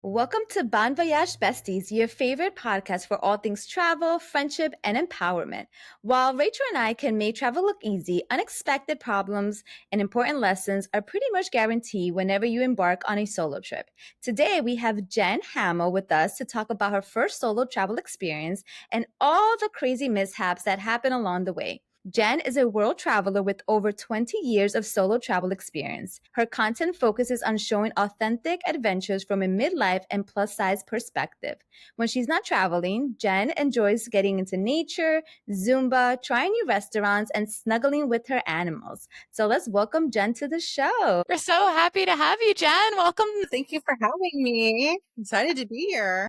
Welcome to Bon Voyage Besties, your favorite podcast for all things travel, friendship, and empowerment. While Rachel and I can make travel look easy, unexpected problems and important lessons are pretty much guaranteed whenever you embark on a solo trip. Today, we have Jen Hammel with us to talk about her first solo travel experience and all the crazy mishaps that happen along the way. Jen is a world traveler with over 20 years of solo travel experience. Her content focuses on showing authentic adventures from a midlife and plus size perspective. When she's not traveling, Jen enjoys getting into nature, Zumba, trying new restaurants, and snuggling with her animals. So let's welcome Jen to the show. We're so happy to have you, Jen. Welcome. Thank you for having me. Excited to be here.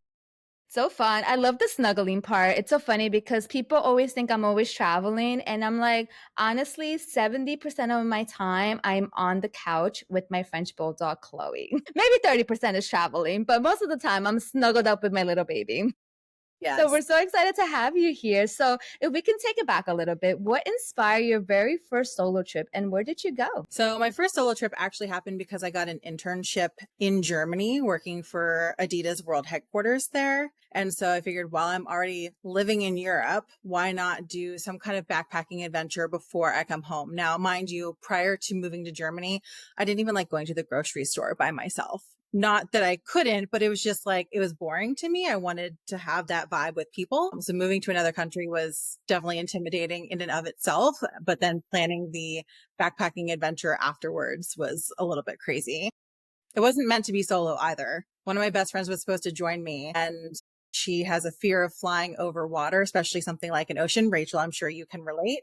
So fun. I love the snuggling part. It's so funny because people always think I'm always traveling. And I'm like, honestly, 70% of my time, I'm on the couch with my French bulldog, Chloe. Maybe 30% is traveling, but most of the time, I'm snuggled up with my little baby. Yes. So we're so excited to have you here. So if we can take it back a little bit, what inspired your very first solo trip and where did you go? So my first solo trip actually happened because I got an internship in Germany working for Adidas World Headquarters there. And so I figured while I'm already living in Europe, why not do some kind of backpacking adventure before I come home? Now, mind you, prior to moving to Germany, I didn't even like going to the grocery store by myself. Not that I couldn't, but it was just like, it was boring to me. I wanted to have that vibe with people. So moving to another country was definitely intimidating in and of itself. But then planning the backpacking adventure afterwards was a little bit crazy. It wasn't meant to be solo either. One of my best friends was supposed to join me and she has a fear of flying over water, especially something like an ocean. Rachel, I'm sure you can relate.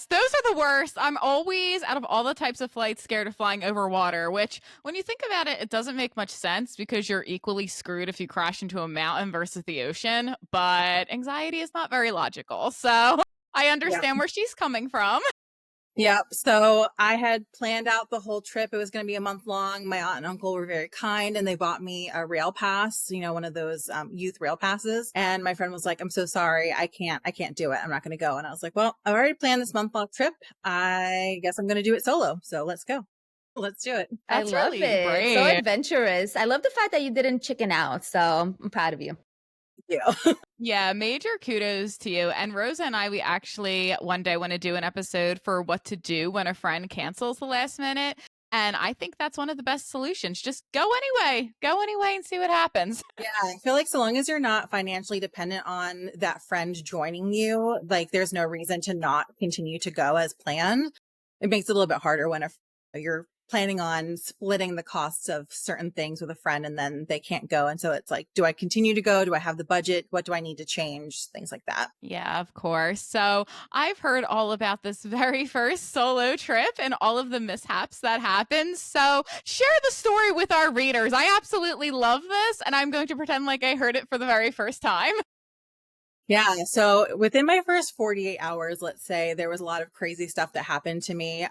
Those are the worst. I'm always, out of all the types of flights, scared of flying over water, which, when you think about it, it doesn't make much sense because you're equally screwed if you crash into a mountain versus the ocean. But anxiety is not very logical. So I understand where she's coming from. Yep. So I had planned out the whole trip. It was going to be a month long. My aunt and uncle were very kind and they bought me a rail pass, one of those youth rail passes. And my friend was like, I'm so sorry. I can't do it. I'm not going to go. And I was like, well, I've already planned this month long trip. I guess I'm going to do it solo. So let's go. Let's do it. I That's love really it. brave. So adventurous. I love the fact that you didn't chicken out. So I'm proud of you. Yeah. Yeah, major kudos to you. And Rosa and I, we actually one day want to do an episode for what to do when a friend cancels the last minute. And I think that's one of the best solutions. Just go anyway and see what happens. Yeah, I feel like so long as you're not financially dependent on that friend joining you, like there's no reason to not continue to go as planned. It makes it a little bit harder when you're planning on splitting the costs of certain things with a friend and then they can't go. And so it's like, do I continue to go? Do I have the budget? What do I need to change? Things like that. Yeah, of course. So I've heard all about this very first solo trip and all of the mishaps that happened. So share the story with our readers. I absolutely love this, and I'm going to pretend like I heard it for the very first time. Yeah. So within my first 48 hours, let's say, there was a lot of crazy stuff that happened to me.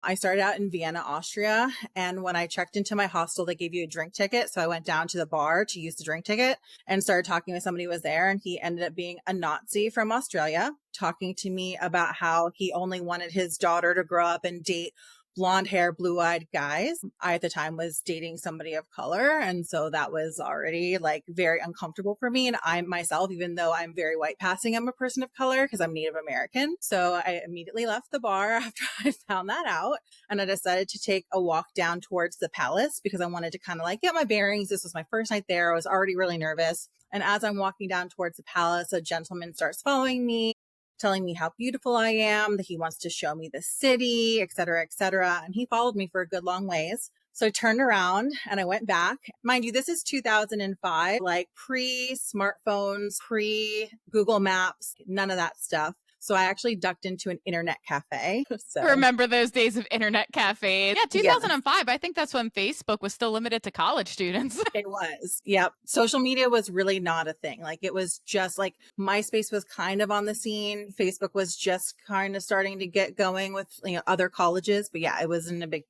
I started out in Vienna, Austria. And when I checked into my hostel, they gave you a drink ticket. So I went down to the bar to use the drink ticket and started talking with somebody who was there. And he ended up being a Nazi from Australia, talking to me about how he only wanted his daughter to grow up and date blonde hair, blue eyed guys. I at the time was dating somebody of color. And so that was already like very uncomfortable for me. And I myself, even though I'm very white passing, I'm a person of color because I'm Native American. So I immediately left the bar after I found that out. And I decided to take a walk down towards the palace because I wanted to kind of like get my bearings. This was my first night there. I was already really nervous. And as I'm walking down towards the palace, a gentleman starts following me, telling me how beautiful I am, that he wants to show me the city, et cetera, et cetera. And he followed me for a good long ways. So I turned around and I went back. Mind you, this is 2005, like pre-smartphones, pre-Google Maps, none of that stuff. So I actually ducked into an internet cafe. So Remember those days of internet cafes? Yeah, 2005. I think that's when Facebook was still limited to college students. It was. Yep. Social media was really not a thing. Like it was just like MySpace was kind of on the scene. Facebook was just kind of starting to get going with, other colleges. But yeah, it wasn't a big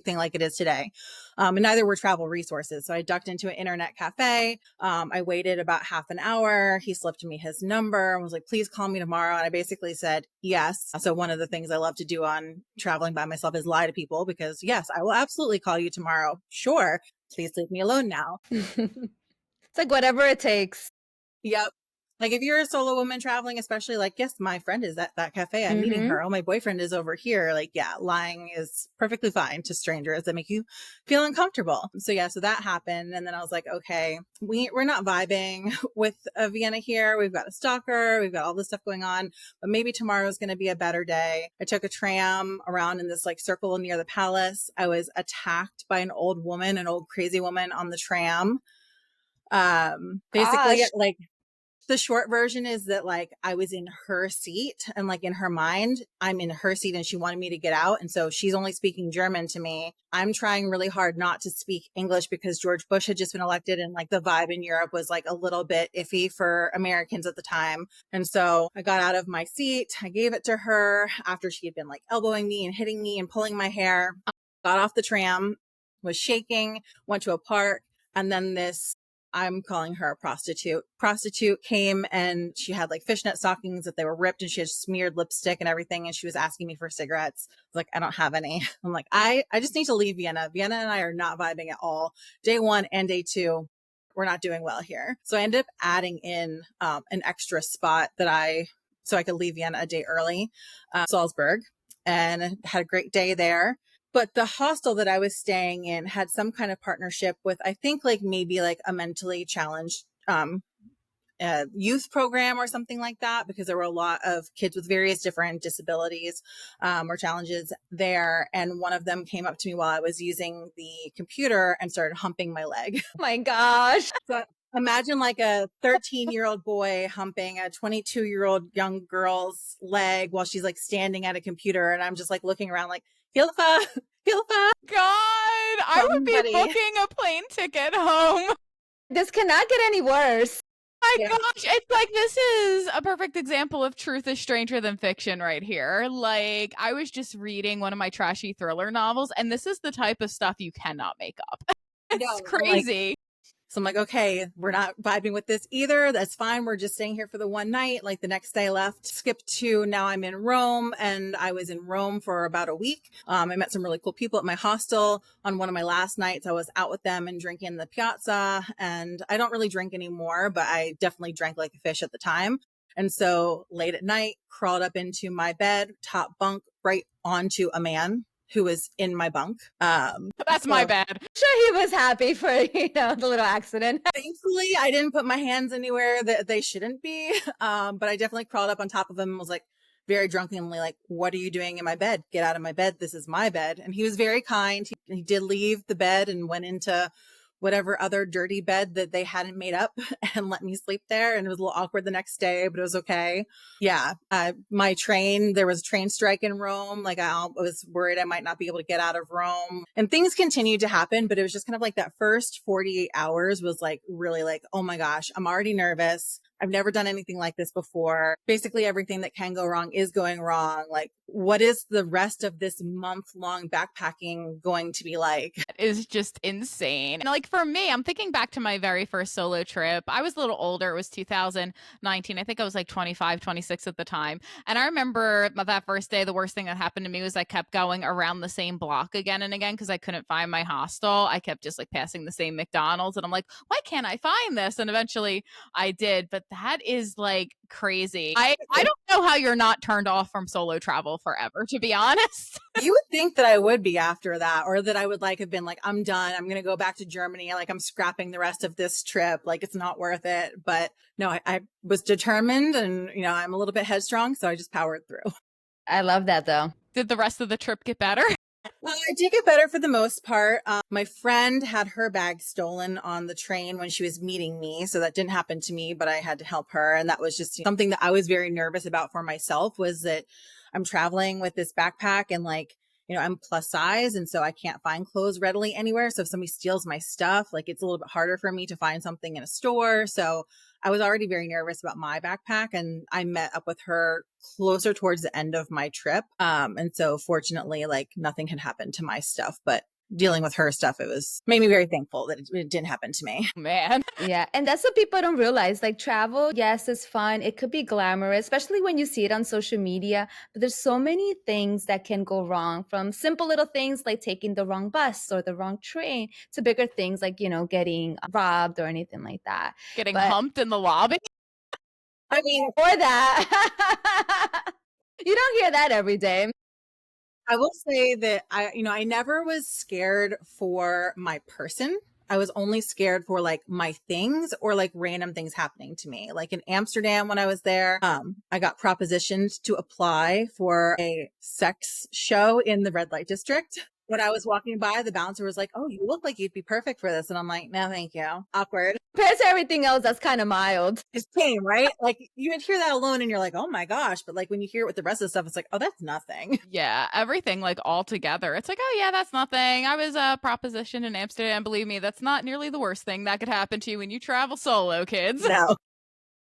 thing like it is today. And neither were travel resources. So I ducked into an internet cafe. I waited about half an hour. He slipped me his number and was like, please call me tomorrow. And I basically said, yes. So one of the things I love to do on traveling by myself is lie to people because yes, I will absolutely call you tomorrow. Sure. Please leave me alone now. It's like whatever it takes. Yep. Like if you're a solo woman traveling, especially like, yes, my friend is at that cafe. I'm meeting Mm-hmm. her. Oh, my boyfriend is over here. Like, yeah, lying is perfectly fine to strangers that make you feel uncomfortable. So yeah, so that happened. And then I was like, okay, we're not vibing with Vienna here. We've got a stalker. We've got all this stuff going on, but maybe tomorrow's going to be a better day. I took a tram around in this like circle near the palace. I was attacked by an old woman, an old crazy woman on the tram. Basically Gosh. like the short version is that like I was in her seat and like in her mind, I'm in her seat and she wanted me to get out. And so she's only speaking German to me. I'm trying really hard not to speak English because George Bush had just been elected and like the vibe in Europe was like a little bit iffy for Americans at the time. And so I got out of my seat. I gave it to her after she had been like elbowing me and hitting me and pulling my hair. Got off the tram, was shaking, went to a park. And then this I'm calling her a prostitute. Prostitute came and she had like fishnet stockings that they were ripped and she had smeared lipstick and everything. And she was asking me for cigarettes. I was like, I don't have any. I'm like, I just need to leave Vienna. Vienna and I are not vibing at all. Day one and day two, we're not doing well here. So I ended up adding in an extra spot so I could leave Vienna a day early, Salzburg, and had a great day there. But the hostel that I was staying in had some kind of partnership with, I think like maybe like a mentally challenged youth program or something like that, because there were a lot of kids with various different disabilities or challenges there. And one of them came up to me while I was using the computer and started humping my leg. Oh my gosh. So imagine like a 13-year-old boy humping a 22-year-old young girl's leg while she's like standing at a computer. And I'm just like looking around like, Hilfa, Hilfa, God, I would be somebody. booking a plane ticket home. This cannot get any worse. My Yeah. gosh, it's like this is a perfect example of truth is stranger than fiction right here. Like, I was just reading one of my trashy thriller novels, and this is the type of stuff you cannot make up. I It's know. I'm like, crazy. so I'm like, okay, we're not vibing with this either. That's fine. We're just staying here for the one night. Like the next day I left, skipped to now I'm in Rome, and I was in Rome for about a week. I met some really cool people at my hostel. On one of my last nights, I was out with them and drinking in the piazza. And I don't really drink anymore, but I definitely drank like a fish at the time. And so late at night, crawled up into my bed, top bunk, right onto a man who was in my bunk. That's my bad. Sure, he was happy for, the little accident. Thankfully, I didn't put my hands anywhere that they shouldn't be. But I definitely crawled up on top of him and was like very drunkenly like, what are you doing in my bed? Get out of my bed. This is my bed. And he was very kind. He did leave the bed and went into whatever other dirty bed that they hadn't made up and let me sleep there. And it was a little awkward the next day, but it was okay. Yeah. There was a train strike in Rome. Like I was worried I might not be able to get out of Rome, and things continued to happen, but it was just kind of like that first 48 hours was like really like, oh my gosh, I'm already nervous. I've never done anything like this before. Basically everything that can go wrong is going wrong. Like, what is the rest of this month-long backpacking going to be like? It is just insane. And like for me, I'm thinking back to my very first solo trip. I was a little older. It was 2019. I think I was like 25, 26 at the time. And I remember that first day, the worst thing that happened to me was I kept going around the same block again and again because I couldn't find my hostel. I kept just like passing the same McDonald's and I'm like, why can't I find this? And eventually I did. But that is like crazy. I don't know how you're not turned off from solo travel forever, to be honest. You would think that I would be after that, or that I would like have been like, I'm done. I'm going to go back to Germany. Like I'm scrapping the rest of this trip. Like it's not worth it. But no, I was determined, and I'm a little bit headstrong. So I just powered through. I love that though. Did the rest of the trip get better? I did get better for the most part. My friend had her bag stolen on the train when she was meeting me. So that didn't happen to me, but I had to help her. And that was just something that I was very nervous about for myself, was that I'm traveling with this backpack and like, I'm plus size. And so I can't find clothes readily anywhere. So if somebody steals my stuff, like it's a little bit harder for me to find something in a store. So I was already very nervous about my backpack, and I met up with her closer towards the end of my trip. And so fortunately, like nothing had happened to my stuff, but dealing with her stuff, it was made me very thankful that it didn't happen to me. Man. Yeah, and that's what people don't realize. Like travel, yes, it's fun. It could be glamorous, especially when you see it on social media. But there's so many things that can go wrong, from simple little things like taking the wrong bus or the wrong train to bigger things like, getting robbed or anything like that. Getting But humped in the lobby. I mean, or that. You don't hear that every day. I will say that I never was scared for my person. I was only scared for like my things or like random things happening to me. Like in Amsterdam when I was there, I got propositioned to apply for a sex show in the red light district. When I was walking by, the bouncer was like, "Oh, you look like you'd be perfect for this." And I'm like, "No, thank you." Awkward. Compared to everything else, that's kind of mild. It's tame, right? Like you would hear that alone and you're like, "Oh my gosh." But like when you hear it with the rest of the stuff, it's like, "Oh, that's nothing." Yeah, everything like all together. It's like, oh yeah, that's nothing. I was propositioned in Amsterdam. Believe me, that's not nearly the worst thing that could happen to you when you travel solo, kids. No.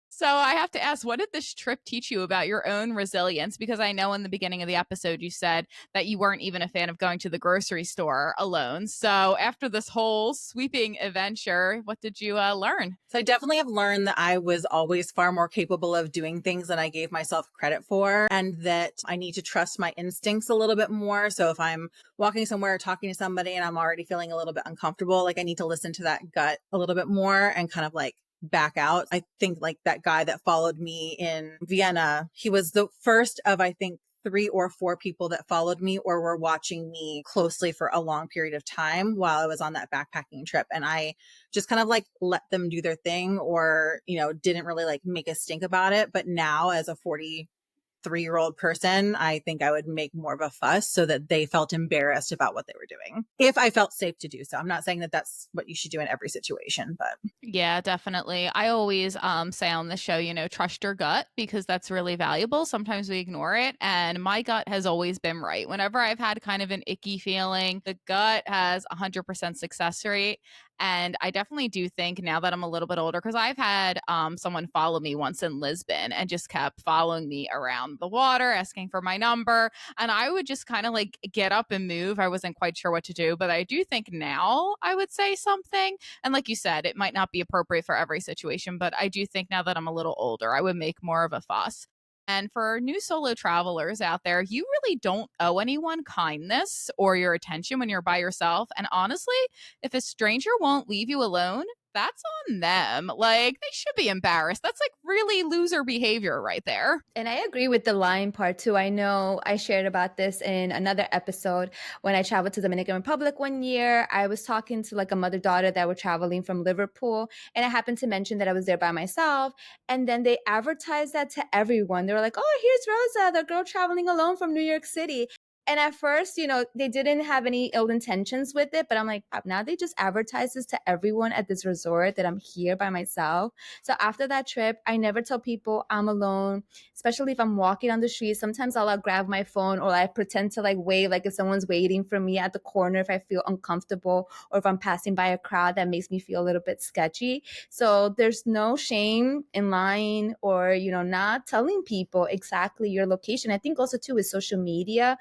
So I have to ask, what did this trip teach you about your own resilience? Because I know in the beginning of the episode you said that you weren't even a fan of going to the grocery store alone. So after this whole sweeping adventure, what did you learn? So I definitely have learned that I was always far more capable of doing things than I gave myself credit for, and that I need to trust my instincts a little bit more. So if I'm walking somewhere or talking to somebody and I'm already feeling a little bit uncomfortable, like I need to listen to that gut a little bit more and kind of like back out. I think like that guy that followed me in Vienna, he was the first of, I think, 3 or 4 people that followed me or were watching me closely for a long period of time while I was on that backpacking trip. And I just kind of like let them do their thing or, didn't really like make a stink about it. But now as a 43-year-old person, I think I would make more of a fuss so that they felt embarrassed about what they were doing. If I felt safe to do so. I'm not saying that that's what you should do in every situation, but Yeah, definitely. I always say on the show, trust your gut because that's really valuable. Sometimes we ignore it. And my gut has always been right. Whenever I've had kind of an icky feeling, the gut has 100% success rate. And I definitely do think now that I'm a little bit older, because I've had someone follow me once in Lisbon and just kept following me around the water, asking for my number. And I would just kind of like get up and move. I wasn't quite sure what to do. But I do think now I would say something. And like you said, it might not be appropriate for every situation, but I do think now that I'm a little older, I would make more of a fuss. And for new solo travelers out there, you really don't owe anyone kindness or your attention when you're by yourself. And honestly, if a stranger won't leave you alone, that's on them. Like, they should be embarrassed. That's like really loser behavior right there. And I agree with the lying part too. I know I shared about this in another episode when I traveled to Dominican Republic one year. I was talking to like a mother-daughter that were traveling from Liverpool, and I happened to mention that I was there by myself. And then they advertised that to everyone. They were like, "Oh, here's Rosa, the girl traveling alone from New York City." And at first, they didn't have any ill intentions with it, but I'm like, now they just advertise this to everyone at this resort that I'm here by myself. So after that trip, I never tell people I'm alone, especially if I'm walking on the street. Sometimes I'll grab my phone or I pretend to like wave, like if someone's waiting for me at the corner, if I feel uncomfortable, or if I'm passing by a crowd that makes me feel a little bit sketchy. So there's no shame in lying or, not telling people exactly your location. I think also too with social media,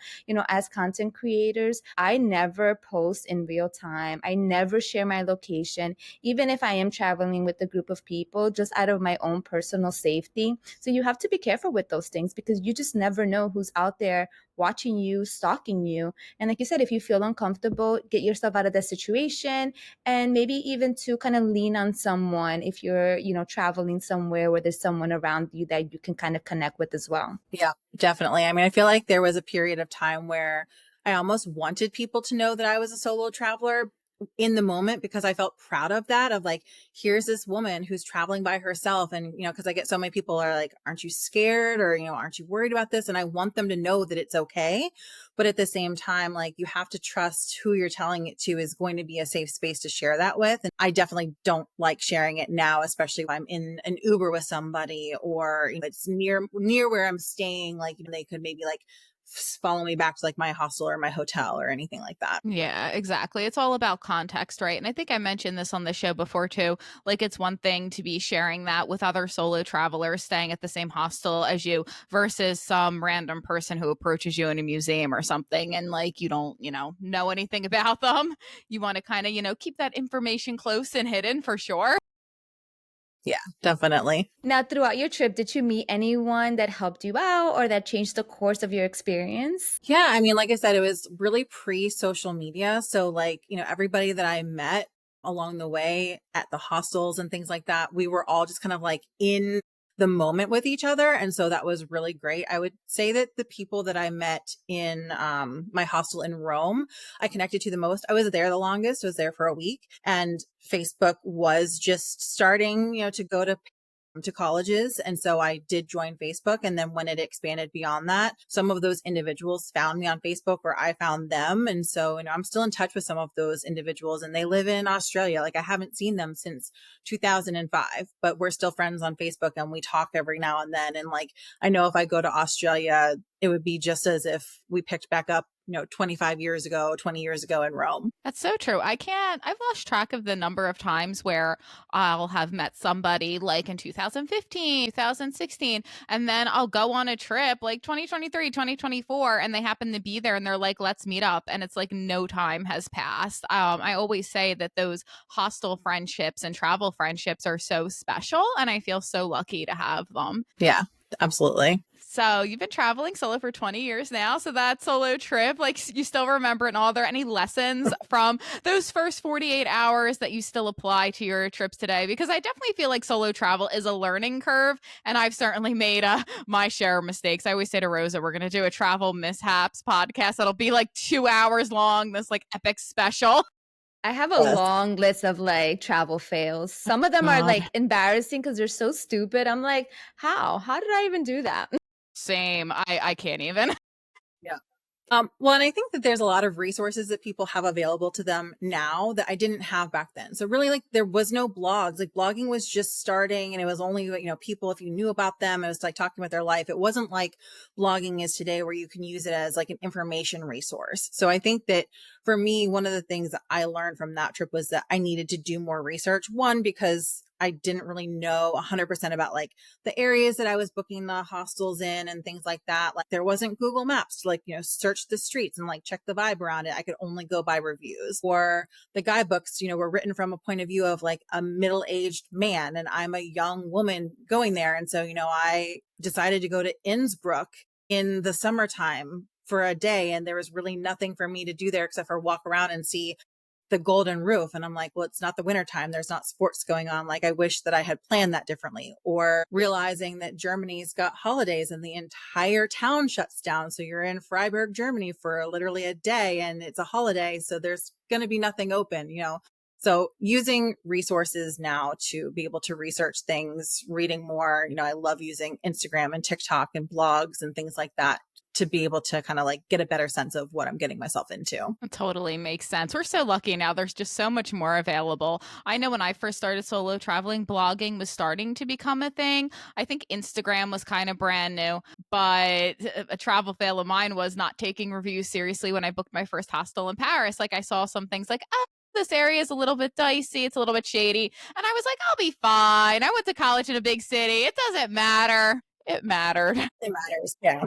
as content creators, I never post in real time. I never share my location, even if I am traveling with a group of people, just out of my own personal safety. So you have to be careful with those things because you just never know who's out there watching you, stalking you. And like you said, if you feel uncomfortable, get yourself out of that situation, and maybe even to kind of lean on someone if you're, traveling somewhere where there's someone around you that you can kind of connect with as well. yeah, definitely. I mean, I feel like there was a period of time where I almost wanted people to know that I was a solo traveler in the moment because I felt proud of that, of like, here's this woman who's traveling by herself. And, because I get so many people are like, aren't you scared? Or, aren't you worried about this? And I want them to know that it's okay. But at the same time, like you have to trust who you're telling it to is going to be a safe space to share that with. And I definitely don't like sharing it now, especially if I'm in an Uber with somebody or it's near where I'm staying. Like, they could maybe like follow me back to like my hostel or my hotel or anything like that. Yeah, exactly. It's all about context, right? And I think I mentioned this on the show before too. Like, it's one thing to be sharing that with other solo travelers staying at the same hostel as you versus some random person who approaches you in a museum or something and like you don't, know anything about them. You want to kind of, keep that information close and hidden for sure. Yeah, definitely. Now, throughout your trip, did you meet anyone that helped you out or that changed the course of your experience? Yeah, I mean, like I said, it was really pre-social media. So like, everybody that I met along the way at the hostels and things like that, we were all just kind of like in the moment with each other. And so that was really great. I would say that the people that I met in my hostel in Rome, I connected to the most. I was there the longest. I was there for a week, and Facebook was just starting, to go to colleges. And so I did join Facebook. And then when it expanded beyond that, some of those individuals found me on Facebook or I found them. And so, I'm still in touch with some of those individuals, and they live in Australia. Like, I haven't seen them since 2005, but we're still friends on Facebook and we talk every now and then. And like, I know if I go to Australia, it would be just as if we picked back up, 25 years ago, 20 years ago in Rome. That's so true. I've lost track of the number of times where I'll have met somebody like in 2015, 2016, and then I'll go on a trip like 2023, 2024, and they happen to be there and they're like, let's meet up. And it's like no time has passed. I always say that those hostel friendships and travel friendships are so special, and I feel so lucky to have them. Yeah, absolutely. So you've been traveling solo for 20 years now. So that solo trip, like you still remember it and all. Are there any lessons from those first 48 hours that you still apply to your trips today? Because I definitely feel like solo travel is a learning curve. And I've certainly made my share of mistakes. I always say to Rosa, we're going to do a travel mishaps podcast that'll be like 2 hours long, this like epic special. I have a Yes. long list of like travel fails. Some of them are God. like embarrassing because they're so stupid. I'm like, how? How did I even do that? Same. I can't even. Yeah. Well, and I think that there's a lot of resources that people have available to them now that I didn't have back then. So really, like, there was no blogs. Like, blogging was just starting, and it was only, people, if you knew about them, it was like talking about their life. It wasn't like blogging is today where you can use it as like an information resource. So I think that for me, one of the things that I learned from that trip was that I needed to do more research. One, because I didn't really know 100% about like the areas that I was booking the hostels in and things like that. Like, there wasn't Google Maps to like, search the streets and like check the vibe around it. I could only go by reviews, or the guidebooks, were written from a point of view of like a middle-aged man, and I'm a young woman going there. And so, I decided to go to Innsbruck in the summertime for a day. And there was really nothing for me to do there except for walk around and see the golden roof. And I'm like, well, it's not the winter time. There's not sports going on. Like, I wish that I had planned that differently. Or realizing that Germany's got holidays and the entire town shuts down. So you're in Freiburg, Germany for literally a day and it's a holiday. So there's going to be nothing open, So using resources now to be able to research things, reading more, I love using Instagram and TikTok and blogs and things like that to be able to kind of like get a better sense of what I'm getting myself into. It totally makes sense. We're so lucky now. There's just so much more available. I know when I first started solo traveling, blogging was starting to become a thing. I think Instagram was kind of brand new, but a travel fail of mine was not taking reviews seriously when I booked my first hostel in Paris. Like, I saw some things like, this area is a little bit dicey. It's a little bit shady. And I was like, I'll be fine. I went to college in a big city. It doesn't matter. It mattered. It matters. Yeah.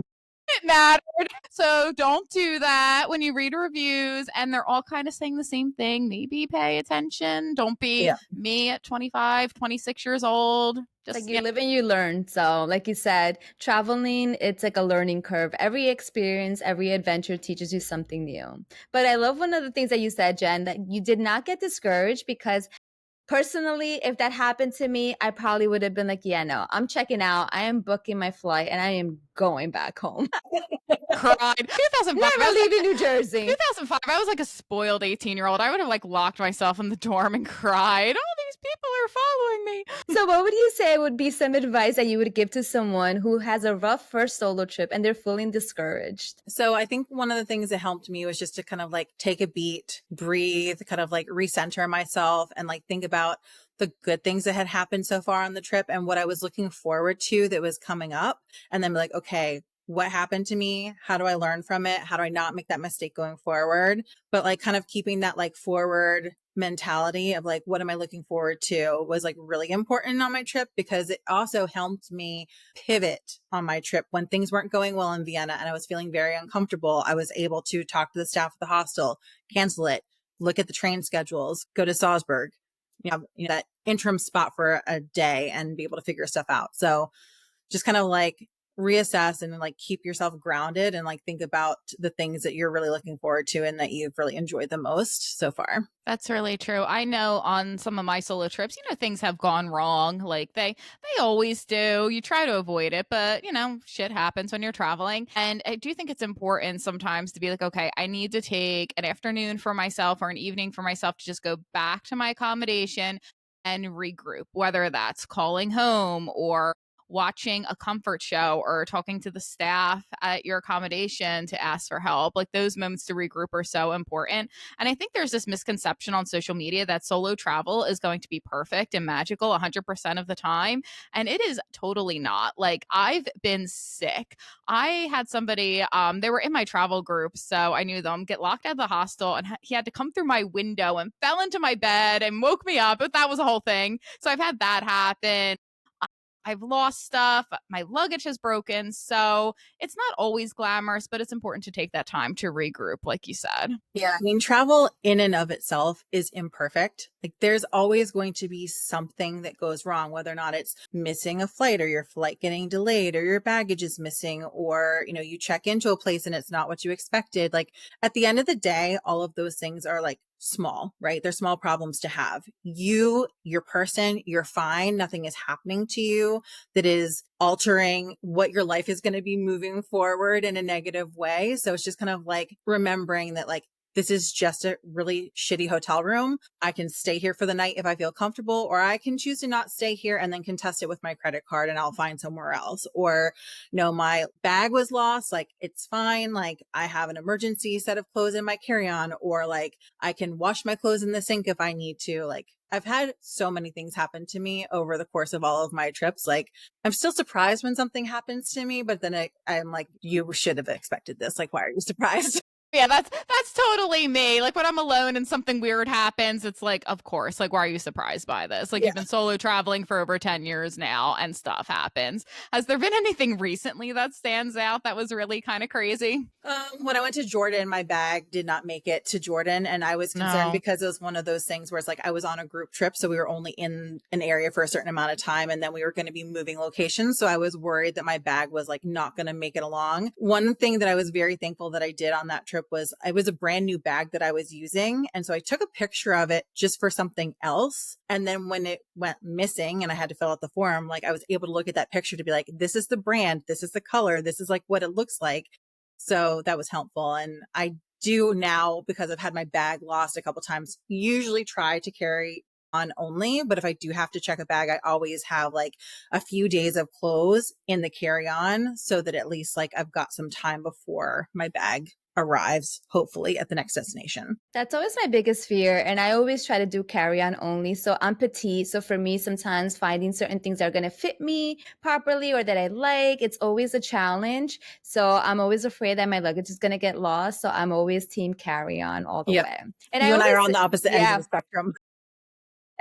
It mattered. So don't do that when you read reviews and they're all kind of saying the same thing. Maybe pay attention. Don't be me at 25, 26 years old. Like, you live and you learn. So like you said, traveling, it's like a learning curve. Every experience, every adventure teaches you something new. But I love one of the things that you said, Jen, that you did not get discouraged, because personally, if that happened to me, I probably would have been like, yeah, no, I'm checking out. I am booking my flight and I am going back home. Cried. 2005. Never leaving New Jersey. 2005. I was like a spoiled 18-year-old. I would have like locked myself in the dorm and cried. All these people are following me. So what would you say would be some advice that you would give to someone who has a rough first solo trip and they're feeling discouraged? So I think one of the things that helped me was just to kind of like take a beat, breathe, kind of like recenter myself and like think about the good things that had happened so far on the trip and what I was looking forward to that was coming up. And then be like, okay, what happened to me? How do I learn from it? How do I not make that mistake going forward? But like kind of keeping that like forward mentality of like, what am I looking forward to was like really important on my trip, because it also helped me pivot on my trip when things weren't going well in Vienna and I was feeling very uncomfortable. I was able to talk to the staff of the hostel, cancel it, look at the train schedules, go to Salzburg, that interim spot for a day and be able to figure stuff out. So just kind of like reassess and like keep yourself grounded and like think about the things that you're really looking forward to and that you've really enjoyed the most so far. That's really true. I know on some of my solo trips, things have gone wrong. Like they always do. You try to avoid it, but shit happens when you're traveling. And I do think it's important sometimes to be like, okay, I need to take an afternoon for myself or an evening for myself to just go back to my accommodation and regroup, whether that's calling home or watching a comfort show or talking to the staff at your accommodation to ask for help. Like those moments to regroup are so important. And I think there's this misconception on social media that solo travel is going to be perfect and magical 100% of the time. And it is totally not. Like I've been sick. I had somebody, they were in my travel group, so I knew them, get locked out of the hostel, and he had to come through my window and fell into my bed and woke me up. But that was a whole thing. So I've had that happen. I've lost stuff. My luggage has broken. So it's not always glamorous, but it's important to take that time to regroup, like you said. Yeah. I mean, travel in and of itself is imperfect. Like there's always going to be something that goes wrong, whether or not it's missing a flight or your flight getting delayed or your baggage is missing or, you check into a place and it's not what you expected. Like at the end of the day, all of those things are like small, right? They're small problems to have. Your person, you're fine. Nothing is happening to you that is altering what your life is going to be moving forward in a negative way. So it's just kind of like remembering that like, this is just a really shitty hotel room. I can stay here for the night if I feel comfortable, or I can choose to not stay here and then contest it with my credit card and I'll find somewhere else. Or, my bag was lost. Like, it's fine. Like, I have an emergency set of clothes in my carry-on, or like, I can wash my clothes in the sink if I need to. Like, I've had so many things happen to me over the course of all of my trips. Like, I'm still surprised when something happens to me, but then I'm like, you should have expected this. Like, why are you surprised? Yeah, that's totally me. Like when I'm alone and something weird happens, it's like, of course, like why are you surprised by this? Like Yeah. you've been solo traveling for over 10 years now and stuff happens. Has there been anything recently that stands out that was really kind of crazy? When I went to Jordan, my bag did not make it to Jordan. And I was concerned No. because it was one of those things where it's like I was on a group trip. So we were only in an area for a certain amount of time. And then we were going to be moving locations. So I was worried that my bag was like not going to make it along. One thing that I was very thankful that I did on that trip was it was a brand new bag that I was using. And so I took a picture of it just for something else. And then when it went missing and I had to fill out the form, like I was able to look at that picture to be like, this is the brand, this is the color, this is like what it looks like. So that was helpful. And I do now, because I've had my bag lost a couple times, usually try to carry on only. But if I do have to check a bag, I always have like a few days of clothes in the carry on so that at least like I've got some time before my bag arrives, hopefully at the next destination. That's always my biggest fear. And I always try to do carry on only. So I'm petite. So for me, sometimes finding certain things that are going to fit me properly or that I like, it's always a challenge. So I'm always afraid that my luggage is going to get lost. So I'm always team carry on all the Yep. way. And I You and I always, are on the opposite ends of yeah. the spectrum.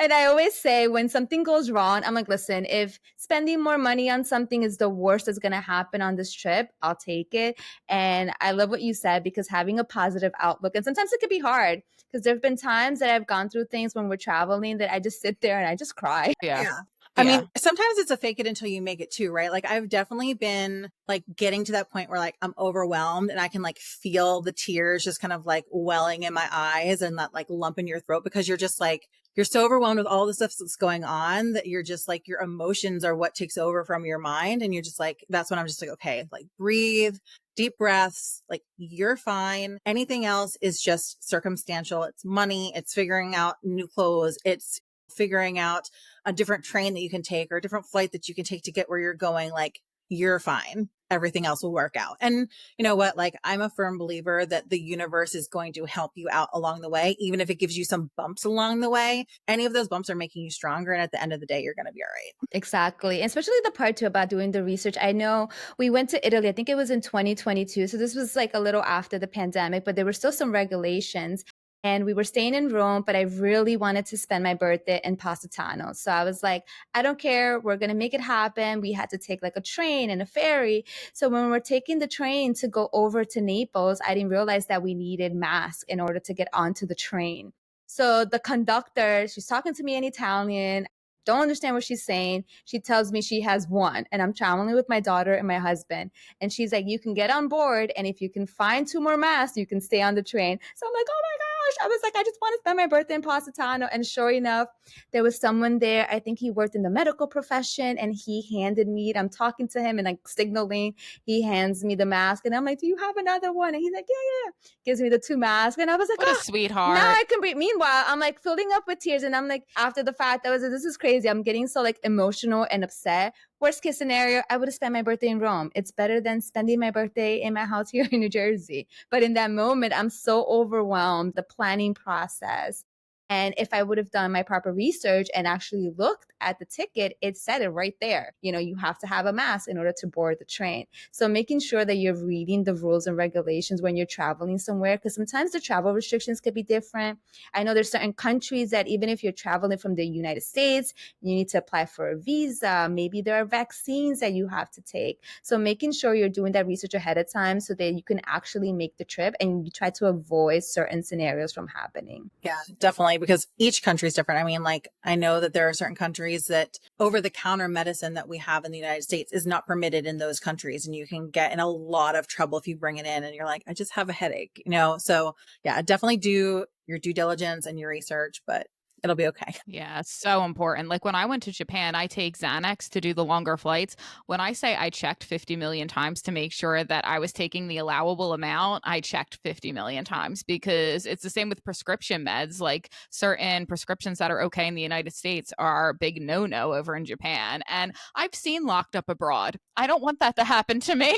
And I always say when something goes wrong, I'm like, listen, if spending more money on something is the worst that's going to happen on this trip, I'll take it. And I love what you said because having a positive outlook, and sometimes it can be hard because there have been times that I've gone through things when we're traveling that I just sit there and I just cry. Yeah. Yeah. I Yeah. mean, sometimes it's a fake it until you make it too, right? Like I've definitely been like getting to that point where like I'm overwhelmed and I can like feel the tears just kind of like welling in my eyes and that like lump in your throat because you're just like, you're so overwhelmed with all the stuff that's going on that you're just like, your emotions are what takes over from your mind. And you're just like, that's when I'm just like, okay, like breathe, deep breaths, like you're fine. Anything else is just circumstantial. It's money. It's figuring out new clothes. It's figuring out a different train that you can take or a different flight that you can take to get where you're going. Like you're fine. everything else will work out. And you know what? Like, I'm a firm believer that the universe is going to help you out along the way, even if it gives you some bumps along the way. Any of those bumps are making you stronger. And at the end of the day, you're going to be all right. Exactly. And especially the part too about doing the research. I know we went to Italy, I think it was in 2022. So this was like a little after the pandemic, but there were still some regulations. And we were staying in Rome, but I really wanted to spend my birthday in Positano. So I was like, I don't care. We're going to make it happen. We had to take like a train and a ferry. So when we were taking the train to go over to Naples, I didn't realize that we needed masks in order to get onto the train. So the conductor, she's talking to me in Italian. Don't understand what she's saying. She tells me she has one, and I'm traveling with my daughter and my husband. And she's like, you can get on board, and if you can find two more masks, you can stay on the train. So I'm like, oh my gosh. I was like, I just want to spend my birthday in Positano. And sure enough, there was someone there. I think he worked in the medical profession, and he handed me, I'm talking to him and like signaling. He hands me the mask, and I'm like, do you have another one? And he's like, yeah. Gives me the two masks. And I was like, What a oh, now sweetheart. I can breathe. Meanwhile, I'm like filling up with tears, and I'm like, after the fact, I was like, this is crazy. I'm getting so like emotional and upset. Worst case scenario, I would have spent my birthday in Rome. It's better than spending my birthday in my house here in New Jersey. But in that moment, I'm so overwhelmed, the planning process. And if I would have done my proper research and actually looked at the ticket, it said it right there. You know, you have to have a mask in order to board the train. So making sure that you're reading the rules and regulations when you're traveling somewhere, because sometimes the travel restrictions could be different. I know there's certain countries that even if you're traveling from the United States, you need to apply for a visa. Maybe there are vaccines that you have to take. So making sure you're doing that research ahead of time so that you can actually make the trip and you try to avoid certain scenarios from happening. Yeah, definitely. Because each country is different. I mean, like, I know that there are certain countries that over the counter medicine that we have in the United States is not permitted in those countries. And you can get in a lot of trouble if you bring it in and you're like, I just have a headache, you know? So yeah, definitely do your due diligence and your research, but it'll be okay. Yeah, it's so important. Like when I went to Japan, I take Xanax to do the longer flights. When I say I checked 50 million times to make sure that I was taking the allowable amount, I checked 50 million times because it's the same with prescription meds. Like certain prescriptions that are okay in the United States are a big no no over in Japan. And I've seen Locked Up Abroad. I don't want that to happen to me.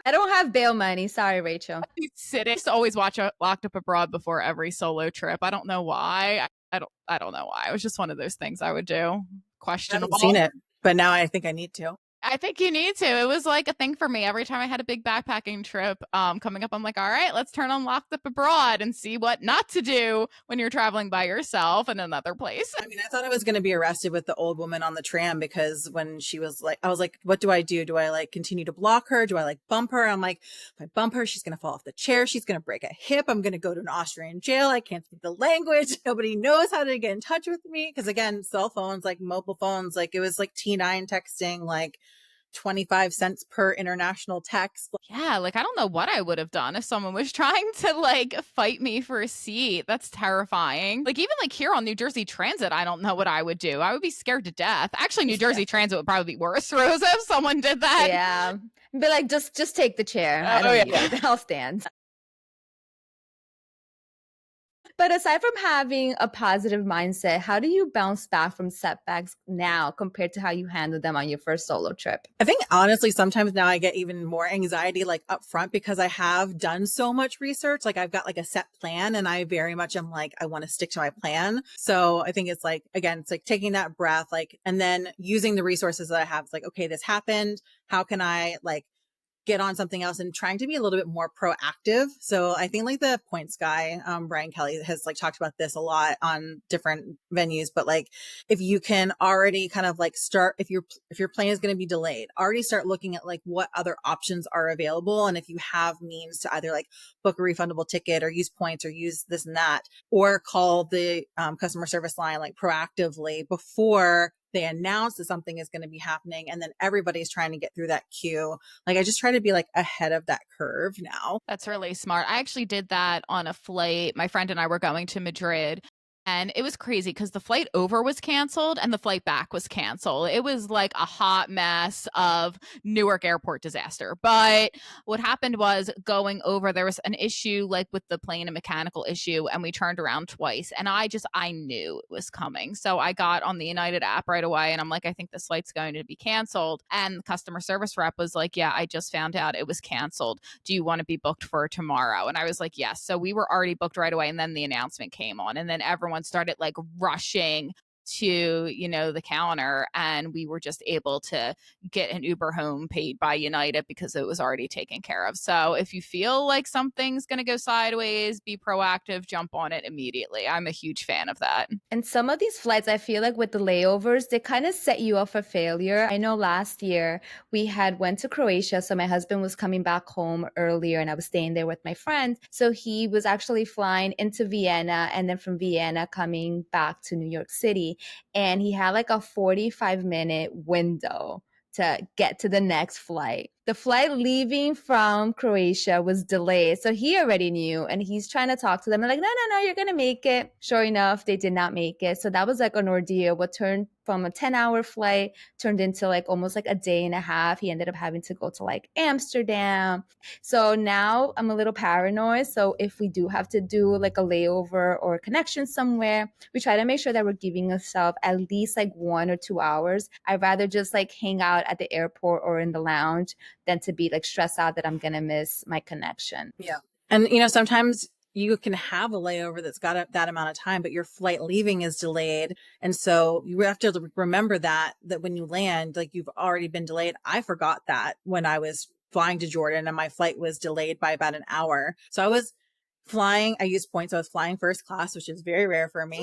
I don't have bail money. Sorry, Rachel. I used to always watch Locked Up Abroad before every solo trip. I don't know why. I don't know why. It was just one of those things I would do. I haven't seen Questionable. it, but now I think I need to. I think you need to. It was like a thing for me. Every time I had a big backpacking trip coming up, I'm like, all right, let's turn on Locked Up Abroad and see what not to do when you're traveling by yourself in another place. I mean, I thought I was going to be arrested with the old woman on the tram because when she was like, I was like, what do I do? Do I like continue to block her? Do I like bump her? I'm like, if I bump her, she's going to fall off the chair. She's going to break a hip. I'm going to go to an Austrian jail. I can't speak the language. Nobody knows how to get in touch with me. Cause again, cell phones, like mobile phones, like it was like T9 texting, like 25 cents per international text. Yeah, like I don't know what I would have done if someone was trying to like fight me for a seat. That's terrifying. Like even like here on New Jersey Transit, I don't know what I would do. I would be scared to death. Actually, New Jersey Transit would probably be worse, Rosa, if someone did that. Yeah. But like just take the chair. I Oh don't yeah. need it. I'll stand. But aside from having a positive mindset, how do you bounce back from setbacks now compared to how you handled them on your first solo trip? I think honestly, sometimes now I get even more anxiety like up front because I have done so much research. Like I've got like a set plan and I very much am like, I want to stick to my plan. So I think it's like, again, it's like taking that breath, like, and then using the resources that I have. It's like, okay, this happened. How can I like get on something else and trying to be a little bit more proactive. So I think like the points guy, Brian Kelly has like talked about this a lot on different venues, but like if you can already kind of like start, if your plane is going to be delayed, already start looking at like what other options are available. And if you have means to either like book a refundable ticket or use points or use this and that, or call the customer service line like proactively before they announce that something is going to be happening. And then everybody's trying to get through that queue. Like I just try to be like ahead of that curve now. That's really smart. I actually did that on a flight. My friend and I were going to Madrid And it was crazy because the flight over was canceled and the flight back was canceled. It was like a hot mess of Newark airport disaster. But what happened was going over, there was an issue like with the plane, a mechanical issue, and we turned around twice. And I knew it was coming. So I got on the United app right away and I'm like, I think this flight's going to be canceled. And the customer service rep was like, yeah, I just found out it was canceled. Do you want to be booked for tomorrow? And I was like, yes. So we were already booked right away. And then the announcement came on. And then everyone started like rushing to the counter, and we were just able to get an Uber home paid by United because it was already taken care of. So if you feel like something's going to go sideways, be proactive, jump on it immediately. I'm a huge fan of that. And some of these flights, I feel like with the layovers, they kind of set you up for failure. I know last year we had went to Croatia, so my husband was coming back home earlier and I was staying there with my friend. So he was actually flying into Vienna and then from Vienna coming back to New York City. And he had like a 45-minute window to get to the next flight. The flight leaving from Croatia was delayed. So he already knew and he's trying to talk to them. And like, no, no, no, you're going to make it. Sure enough, they did not make it. So that was like an ordeal. What turned from a 10-hour flight turned into like almost like a day and a half. He ended up having to go to like Amsterdam. So now I'm a little paranoid. So if we do have to do like a layover or a connection somewhere, we try to make sure that we're giving ourselves at least like 1 or 2 hours. I'd rather just like hang out at the airport or in the lounge than to be like stressed out that I'm going to miss my connection. Yeah. And, sometimes you can have a layover that's got that amount of time, but your flight leaving is delayed. And so you have to remember that when you land, like you've already been delayed. I forgot that when I was flying to Jordan and my flight was delayed by about an hour. So I used points. I was flying first class, which is very rare for me.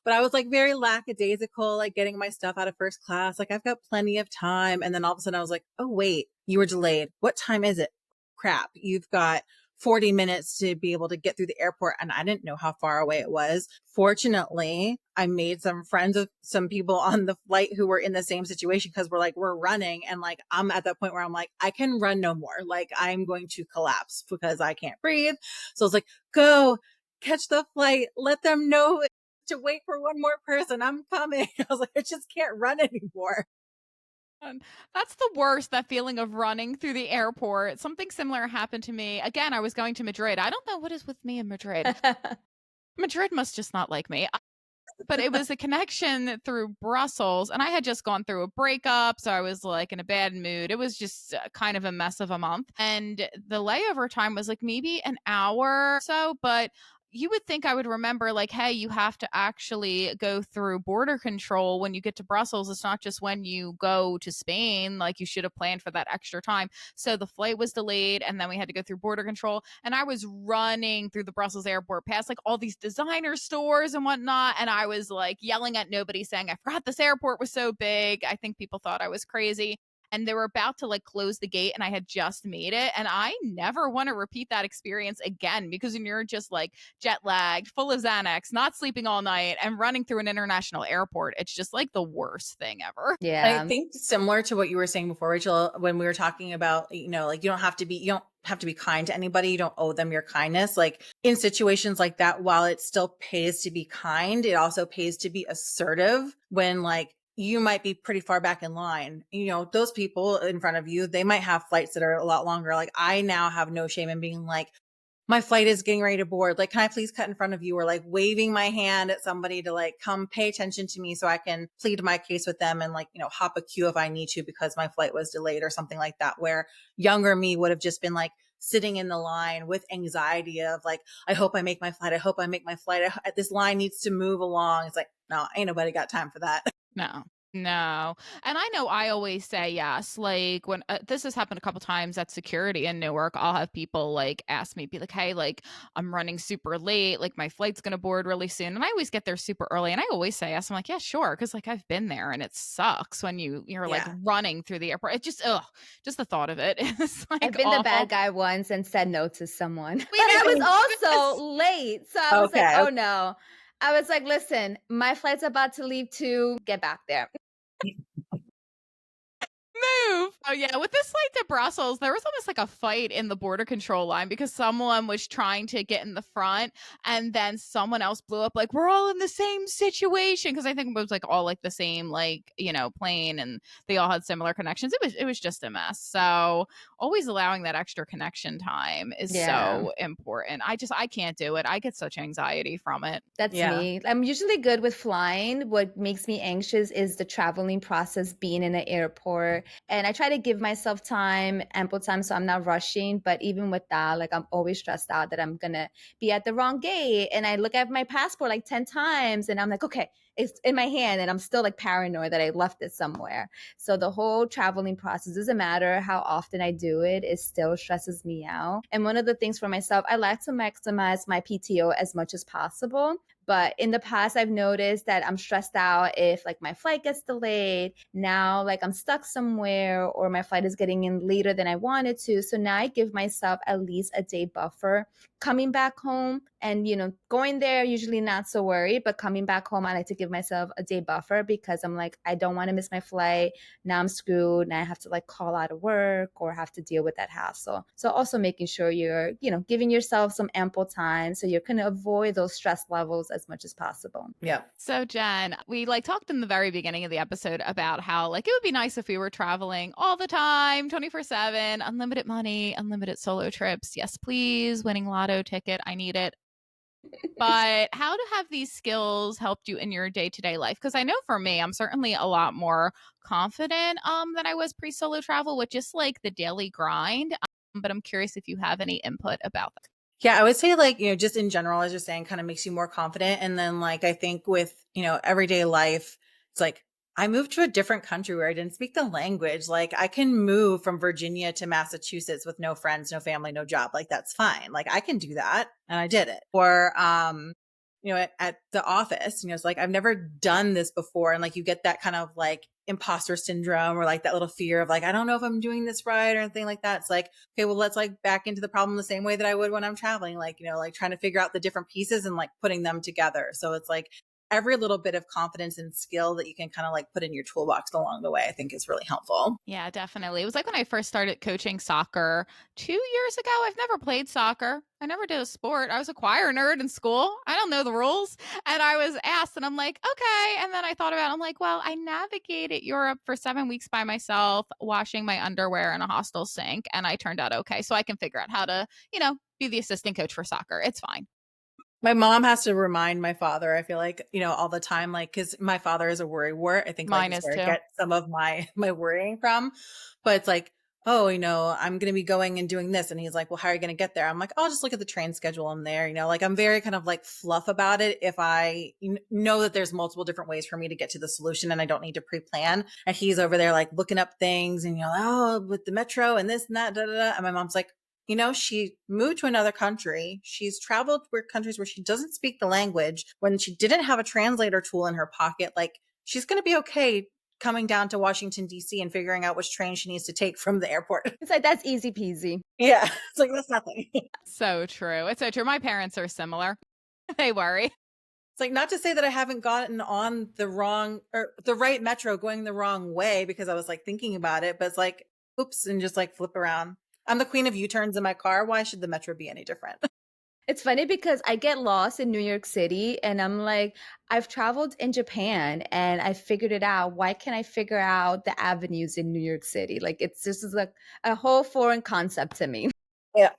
But I was like very lackadaisical, like getting my stuff out of first class. Like I've got plenty of time. And then all of a sudden I was like, oh, wait, you were delayed. What time is it? Crap. You've got 40 minutes to be able to get through the airport. And I didn't know how far away it was. Fortunately, I made some friends of some people on the flight who were in the same situation because we're running. And like, I'm at that point where I'm like, I can run no more. Like I'm going to collapse because I can't breathe. So I was like, go catch the flight. Let them know to wait for one more person. I'm coming. I was like, I just can't run anymore. That's the worst, that feeling of running through the airport. Something similar happened to me. Again, I was going to Madrid. I don't know what is with me in Madrid. Madrid must just not like me. But it was a connection through Brussels, and I had just gone through a breakup, so I was like in a bad mood. It was just kind of a mess of a month. And the layover time was like maybe an hour or so, but you would think I would remember, like, hey, you have to actually go through border control when you get to Brussels. It's not just when you go to Spain. Like, you should have planned for that extra time. So the flight was delayed, and then we had to go through border control. And I was running through the Brussels airport past like all these designer stores and whatnot. And I was like yelling at nobody, saying, I forgot this airport was so big. I think people thought I was crazy. And they were about to like close the gate and I had just made it. And I never want to repeat that experience again, because when you're just like jet lagged, full of Xanax, not sleeping all night, and running through an international airport, it's just like the worst thing ever. I Yeah. think similar to what you were saying before, Rachel, when we were talking about, like you don't have to be kind to anybody. You don't owe them your kindness. Like in situations like that, while it still pays to be kind, it also pays to be assertive when like you might be pretty far back in line. Those people in front of you, they might have flights that are a lot longer. Like I now have no shame in being like, my flight is getting ready to board. Like, can I please cut in front of you? Or like waving my hand at somebody to like come pay attention to me so I can plead my case with them and like, hop a queue if I need to because my flight was delayed or something like that, where younger me would have just been like sitting in the line with anxiety of like, I hope I make my flight. I hope I make my flight. This line needs to move along. It's like, no, ain't nobody got time for that. No. No. And I know I always say yes. Like when this has happened a couple times at security in Newark, I'll have people like ask me, be like, hey, like I'm running super late. Like my flight's going to board really soon. And I always get there super early. And I always say yes. I'm like, yeah, sure. Cause like I've been there and it sucks when you're like running through the airport. It just, just the thought of it is like I've been awful. the bad guy once and said no to someone. But I was also late. So I was like, oh no. I was like, listen, my flight's about to leave too. Get back there. move. Oh yeah, with this flight to Brussels, there was almost like a fight in the border control line because someone was trying to get in the front, and then someone else blew up like we're all in the same situation because I think it was like all like the same plane, and they all had similar connections. It was just a mess. So always allowing that extra connection time is Yeah. so important. I can't do it. I get such anxiety from it. That's Yeah. me. I'm usually good with flying. What makes me anxious is the traveling process, being in an airport. And I try to give myself time, ample time, so I'm not rushing. But even with that, like I'm always stressed out that I'm gonna be at the wrong gate. And I look at my passport like 10 times and I'm like, okay, it's in my hand. And I'm still like paranoid that I left it somewhere. So the whole traveling process doesn't matter how often I do it, it still stresses me out. And one of the things for myself, I like to maximize my PTO as much as possible. But in the past, I've noticed that I'm stressed out if like my flight gets delayed. Now, like I'm stuck somewhere or my flight is getting in later than I wanted to. So now I give myself at least a day buffer coming back home. And, going there, usually not so worried, but coming back home, I like to give myself a day buffer because I'm like, I don't want to miss my flight. Now I'm screwed. Now I have to like call out of work or have to deal with that hassle. So also making sure you're, giving yourself some ample time so you're going to avoid those stress levels as much as possible. Yeah. So Jen, we like talked in the very beginning of the episode about how like it would be nice if we were traveling all the time, 24/7, unlimited money, unlimited solo trips. Yes, please, winning lotto ticket. I need it. But how have these skills helped you in your day-to-day life? Because I know for me, I'm certainly a lot more confident than I was pre-solo travel with just like the daily grind. But I'm curious if you have any input about that. Yeah, I would say like, just in general, as you're saying, kind of makes you more confident. And then like, I think with, everyday life, it's like, I moved to a different country where I didn't speak the language. Like I can move from Virginia to Massachusetts with no friends, no family, no job. Like that's fine. Like I can do that. And I did it. Or, at the office, it's like, I've never done this before. And like, you get that kind of like imposter syndrome or like that little fear of like, I don't know if I'm doing this right or anything like that. It's like, okay, well, let's like back into the problem the same way that I would when I'm traveling, like, like trying to figure out the different pieces and like putting them together. So it's like every little bit of confidence and skill that you can kind of like put in your toolbox along the way, I think is really helpful. Yeah, definitely. It was like when I first started coaching soccer 2 years ago. I've never played soccer. I never did a sport. I was a choir nerd in school. I don't know the rules. And I was asked, and I'm like, okay. And then I thought about it. I'm like, well, I navigated Europe for 7 weeks by myself, washing my underwear in a hostel sink, and I turned out okay. So I can figure out how to, be the assistant coach for soccer. It's fine. My mom has to remind my father, I feel like, all the time, like, cause my father is a worrywart. I think like Mine is is where I too. get some of my worrying from. But it's like, oh, I'm going to be going and doing this. And he's like, well, how are you going to get there? I'm like, I'll just look at the train schedule. I'm there, like I'm very kind of like fluff about it. If I know that there's multiple different ways for me to get to the solution and I don't need to pre-plan. And he's over there like looking up things and, oh, with the metro and this and that, da, da, da. And my mom's like, she moved to another country. She's traveled to countries where she doesn't speak the language. When she didn't have a translator tool in her pocket, like she's going to be okay coming down to Washington, D.C. and figuring out which train she needs to take from the airport. It's like that's easy peasy. Yeah. It's like, that's nothing. So true. It's so true. My parents are similar. They worry. It's like, not to say that I haven't gotten on the wrong or the right metro going the wrong way because I was like thinking about it, but it's like, oops, and just like flip around. I'm the queen of U-turns in my car. Why should the metro be any different? It's funny because I get lost in New York City and I'm like, I've traveled in Japan and I figured it out. Why can't I figure out the avenues in New York City? Like it's just like a whole foreign concept to me. Yeah.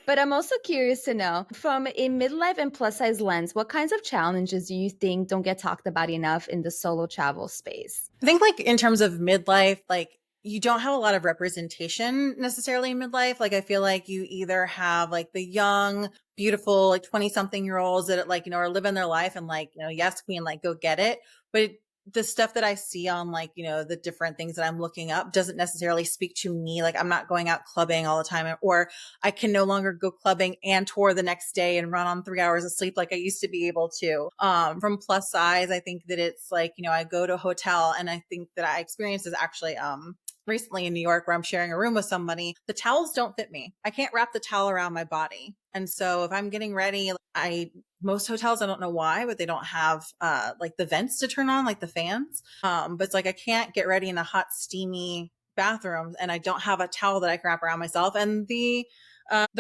But I'm also curious to know from a midlife and plus size lens, what kinds of challenges do you think don't get talked about enough in the solo travel space? I think like in terms of midlife, like you don't have a lot of representation necessarily in midlife. Like I feel like you either have like the young, beautiful, like 20 something year olds that like, are living their life and like, yes, queen, like go get it. But the stuff that I see on like, the different things that I'm looking up doesn't necessarily speak to me. Like I'm not going out clubbing all the time, or I can no longer go clubbing and tour the next day and run on 3 hours of sleep like I used to be able to. From plus size, I think that it's like, I go to a hotel and I think that I experienced is actually, recently in New York where I'm sharing a room with somebody, the towels don't fit me. I can't wrap the towel around my body. And so if I'm getting ready, most hotels, I don't know why, but they don't have like the vents to turn on, like the fans. But it's like I can't get ready in a hot, steamy bathrooms and I don't have a towel that I can wrap around myself, and the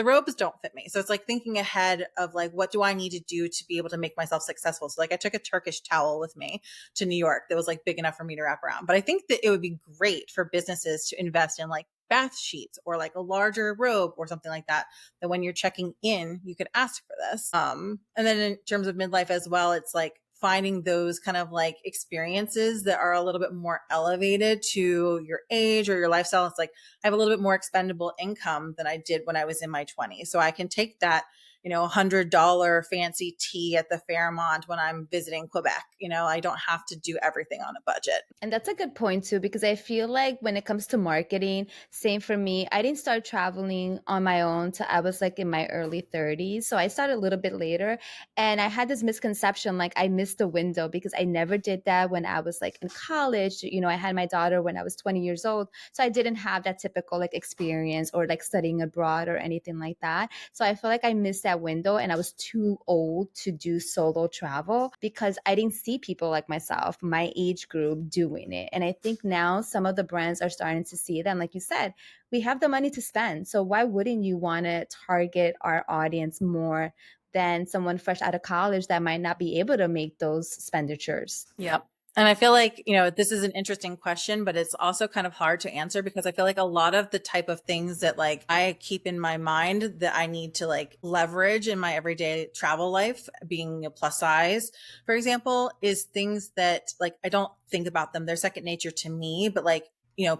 robes don't fit me. So it's like thinking ahead of like, what do I need to do to be able to make myself successful? So like I took a Turkish towel with me to New York that was like big enough for me to wrap around. But I think that it would be great for businesses to invest in like bath sheets or like a larger robe or something like that, that when you're checking in, you could ask for this. And then in terms of midlife as well, it's like finding those kind of like experiences that are a little bit more elevated to your age or your lifestyle. It's like I have a little bit more expendable income than I did when I was in my 20s. So I can take that, $100 fancy tea at the Fairmont when I'm visiting Quebec. I don't have to do everything on a budget. And that's a good point too, because I feel like when it comes to marketing, same for me. I didn't start traveling on my own till I was like in my early 30s. So I started a little bit later. And I had this misconception like I missed the window because I never did that when I was like in college. I had my daughter when I was 20 years old. So I didn't have that typical like experience or like studying abroad or anything like that. So I feel like I missed that window and I was too old to do solo travel because I didn't see people like myself, my age group, doing it. And I think now some of the brands are starting to see them. Like you said, we have the money to spend. So why wouldn't you want to target our audience more than someone fresh out of college that might not be able to make those expenditures? Yep. And I feel like, this is an interesting question, but it's also kind of hard to answer because I feel like a lot of the type of things that like I keep in my mind that I need to like leverage in my everyday travel life, being a plus size, for example, is things that like I don't think about them. They're second nature to me, but like,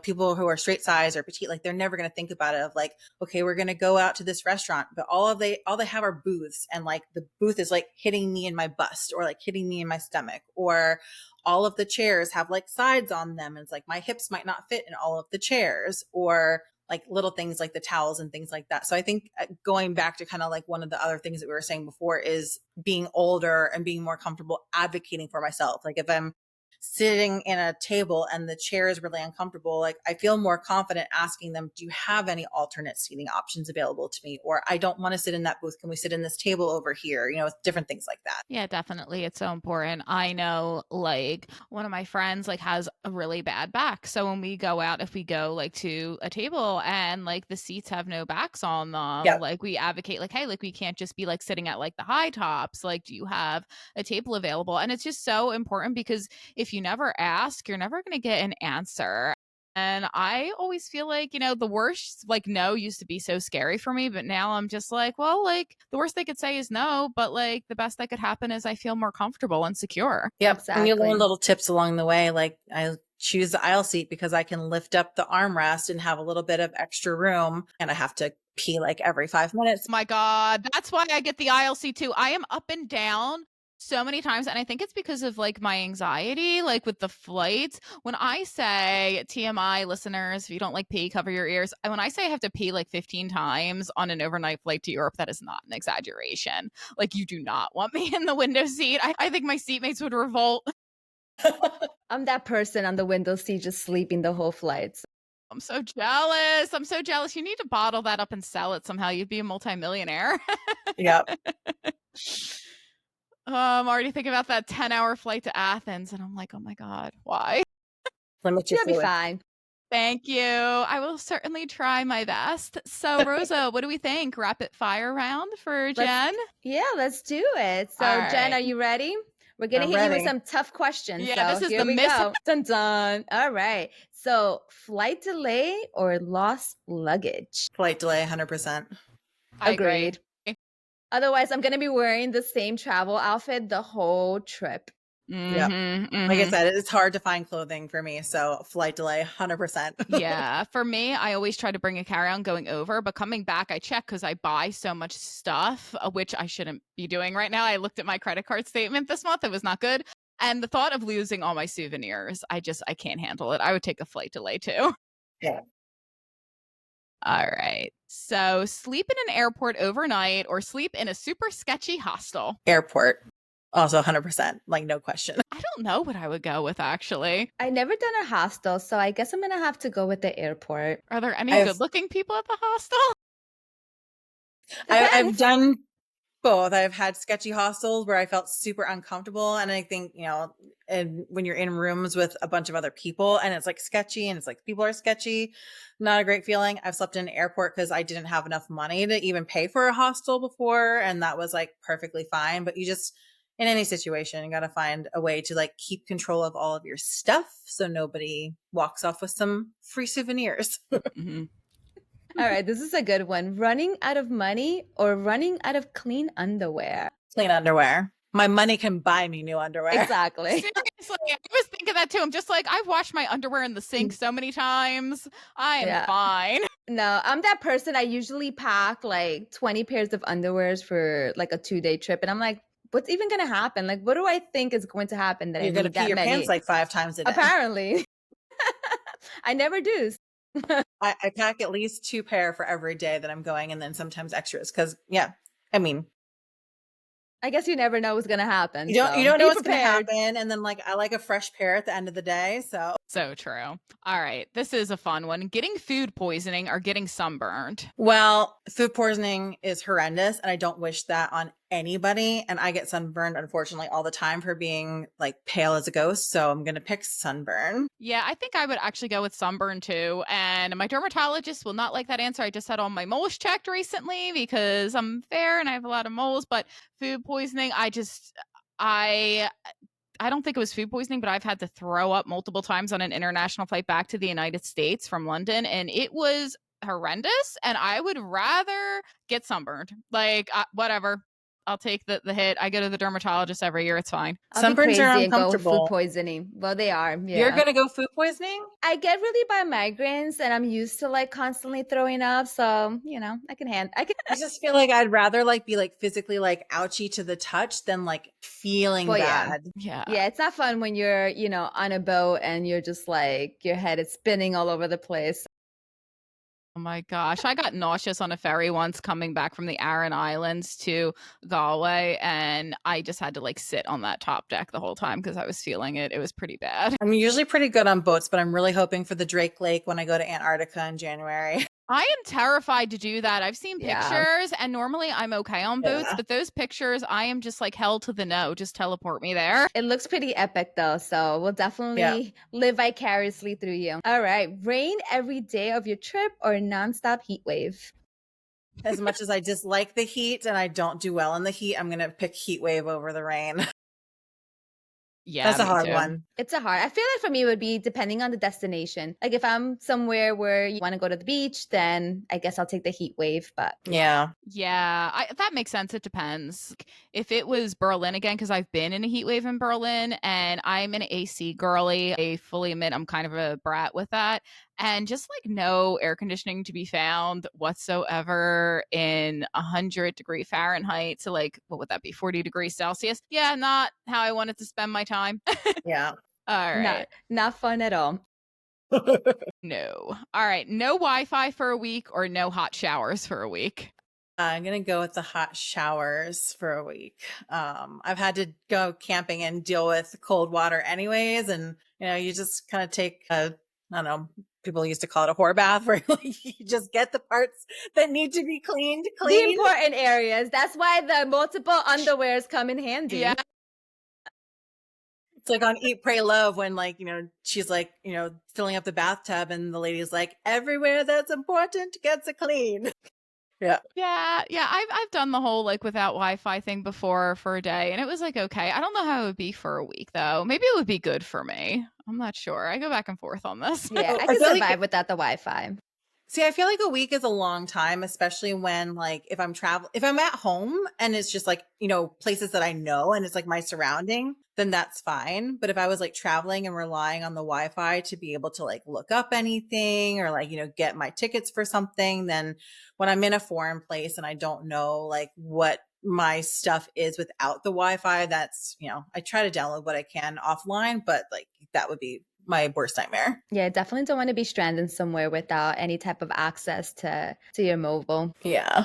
people who are straight size or petite, like they're never going to think about it of like, okay, we're going to go out to this restaurant, but all they have are booths, and like the booth is like hitting me in my bust or like hitting me in my stomach, or all of the chairs have like sides on them. And it's like my hips might not fit in all of the chairs, or like little things like the towels and things like that. So I think going back to kind of like one of the other things that we were saying before is being older and being more comfortable advocating for myself. Like if I'm sitting in a table and the chair is really uncomfortable, like I feel more confident asking them, do you have any alternate seating options available to me? Or I don't want to sit in that booth. Can we sit in this table over here? Different things like that. Yeah, definitely. It's so important. I know like one of my friends like has a really bad back. So when we go out, if we go like to a table and like the seats have no backs on them, Yeah. like we advocate like, hey, like we can't just be like sitting at like the high tops. Like, do you have a table available? And it's just so important because if you never ask, you're never going to get an answer. And I always feel like, the worst, like, no used to be so scary for me. But now I'm just like, well, like, the worst they could say is no. But, like, the best that could happen is I feel more comfortable and secure. Yep. And you learn Exactly. little tips along the way. Like I choose the aisle seat because I can lift up the armrest and have a little bit of extra room, and I have to pee like every 5 minutes. My God, that's why I get the aisle seat too. I am up and down so many times, and I think it's because of like my anxiety, like with the flights. When I say TMI listeners, if you don't like pee, cover your ears. When I say I have to pee like 15 times on an overnight flight to Europe, that is not an exaggeration. Like you do not want me in the window seat. I think my seatmates would revolt. I'm that person on the window seat just sleeping the whole flight. I'm so jealous. I'm so jealous. You need to bottle that up and sell it somehow. You'd be a multimillionaire. Yep. I'm already thinking about that 10-hour flight to Athens, and I'm like, oh my God, why? Limit your You'll be fluid. fine. Thank you. I will certainly try my best. So, Rosa, what do we think? Rapid fire round for Jen? Let's do it. So, All Jen, right. are you ready? We're going to I'm hit you with ready. some tough questions. Yeah, So, this is here the we miss. go. Dun dun. All right. So, flight delay or lost luggage? Flight delay, 100%. I agree. Agreed. Otherwise, I'm going to be wearing the same travel outfit the whole trip. Yep. Mm-hmm, Like I mm-hmm. said, it's hard to find clothing for me. So flight delay, 100%. Yeah, for me, I always try to bring a carry-on going over, but coming back, I check because I buy so much stuff, which I shouldn't be doing right now. I looked at my credit card statement this month; it was not good, and the thought of losing all my souvenirs, I can't handle it. I would take a flight delay too. Yeah. All right, so sleep in an airport overnight or sleep in a super sketchy hostel. Airport, also 100%. Like no question. I don't know what I would go with actually. I never done a hostel, so I guess I'm going to have to go with the airport. Are there any I've good-looking people at the hostel? I've Depends. done Both. I've had sketchy hostels where I felt super uncomfortable. And I think, and when you're in rooms with a bunch of other people and it's like sketchy and it's like people are sketchy, not a great feeling. I've slept in an airport because I didn't have enough money to even pay for a hostel before. And that was like perfectly fine. But you just, in any situation, you got to find a way to like keep control of all of your stuff so nobody walks off with some free souvenirs. Mhm. All right, this is a good one. Running out of money or running out of clean underwear? Clean underwear. My money can buy me new underwear. Exactly. Seriously, I was thinking that too. I'm just like, I've washed my underwear in the sink so many times. I am Yeah. fine. No, I'm that person. I usually pack like 20 pairs of underwears for like a 2-day trip. And I'm like, what's even going to happen? Like, what do I think is going to happen that I You're going to need pee that your pants many? like 5 times a day. Apparently. I never do. I pack at least 2 pair for every day that I'm going, and then sometimes extras. Because I mean, I guess you never know what's going to happen. you So don't know be what's going to prepared. happen, and then like I like a fresh pair at the end of the day. So So true. All right, this is a fun one. Getting food poisoning or getting sunburned. well, food poisoning is horrendous, and I don't wish that on anybody. And I get sunburned, unfortunately, all the time for being like pale as a ghost. So I'm gonna pick sunburn. Yeah, I think I would actually go with sunburn too. And my dermatologist will not like that answer. I just had all my moles checked recently because I'm fair and I have a lot of moles, but food poisoning, I I don't think it was food poisoning, but I've had to throw up multiple times on an international flight back to the United States from London, and it was horrendous. And I would rather get sunburned. Like, whatever. I'll take the hit. I go to the dermatologist every year. It's fine. I'll be Sunburns are crazy and go with food uncomfortable. poisoning. Well, they are. You're Yeah. gonna go food poisoning? I get really bad migraines and I'm used to like constantly throwing up. So, I can, I just feel like I'd rather like be like physically like ouchy to the touch than like feeling well, yeah. bad. Yeah. Yeah, it's not fun when you're, on a boat and you're just like, your head is spinning all over the place. Oh my gosh. I got nauseous on a ferry once coming back from the Aran Islands to Galway, and I just had to like sit on that top deck the whole time because I was feeling it. It was pretty bad. I'm usually pretty good on boats, but I'm really hoping for the Drake Lake when I go to Antarctica in January. I am terrified to do that. I've seen Yeah. pictures, and normally I'm okay on boats, Yeah. but those pictures, I am just like hell to the no. Just teleport me there. It looks pretty epic though. So we'll definitely live vicariously through you. All right. Rain every day of your trip or nonstop heat wave? As much as I dislike the heat and I don't do well in the heat, I'm going to pick heat wave over the rain. Yeah, That's a me hard too. one. It's a hard. I feel like for me it would be depending on the destination. Like if I'm somewhere where you want to go to the beach, then I guess I'll take the heat wave. But Yeah. Yeah, that makes sense. It depends. If it was Berlin again, because I've been in a heat wave in Berlin and I'm an AC girly, I fully admit I'm kind of a brat with that. And just like no air conditioning to be found whatsoever in 100-degree Fahrenheit to like, what would that be, 40 degrees Celsius? Yeah, not how I wanted to spend my time. Yeah. All right. not fun at all. No. All right. No Wi Fi for a week or no hot showers for a week. I'm going to go with the hot showers for a week. I've had to go camping and deal with cold water anyways. And, you just kind of take I don't know, people used to call it a whore bath where like, you just get the parts that need to be cleaned The clean. important areas. That's why the multiple underwears come in handy. Yeah. It's like on Eat, Pray, Love when like, she's like, filling up the bathtub and the lady's like, everywhere that's important gets it clean. Yeah. Yeah. I've done the whole like without Wi-Fi thing before for a day, and it was like okay. I don't know how it would be for a week though. Maybe it would be good for me. I'm not sure. I go back and forth on this. Yeah, I I can feel survive like without the Wi-Fi. See, I feel like a week is a long time, especially when like if I'm at home and it's just like, places that I know and it's like my surrounding, then that's fine. But if I was like traveling and relying on the Wi-Fi to be able to like look up anything or like, get my tickets for something, then when I'm in a foreign place and I don't know like what my stuff is without the Wi-Fi, that's, I try to download what I can offline, but like that would be my worst nightmare. Yeah, definitely don't want to be stranded somewhere without any type of access to your mobile. Yeah.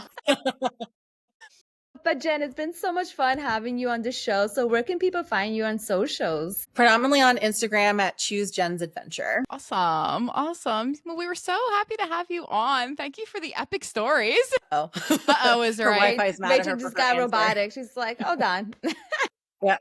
But Jen, it's been so much fun having you on the show. So where can people find you on socials? Predominantly on Instagram at Choose Jen's Adventure. Awesome. Awesome. Well, we were so happy to have you on. Thank you for the epic stories. Oh, Uh-oh, is her right. Wi-Fi is mad at Rachel her just for her got answer. robotic. She's like, hold on. Yeah.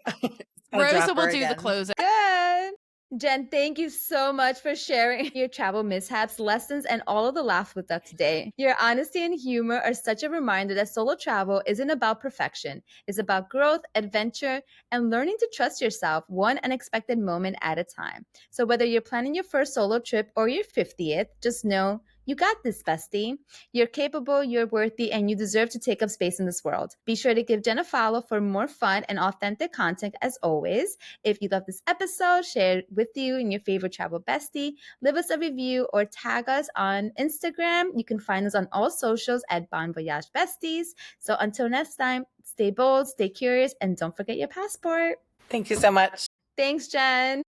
Rosa will do the closing. Good. Jen, thank you so much for sharing your travel mishaps, lessons, and all of the laughs with us today. Your honesty and humor are such a reminder that solo travel isn't about perfection. It's about growth, adventure, and learning to trust yourself one unexpected moment at a time. So whether you're planning your first solo trip or your 50th, just know you got this, bestie. You're capable, you're worthy, and you deserve to take up space in this world. Be sure to give Jen a follow for more fun and authentic content as always. If you love this episode, share it with you and your favorite travel bestie. Leave us a review or tag us on Instagram. You can find us on all socials at Bon Voyage Besties. So until next time, stay bold, stay curious, and don't forget your passport. Thank you so much. Thanks, Jen.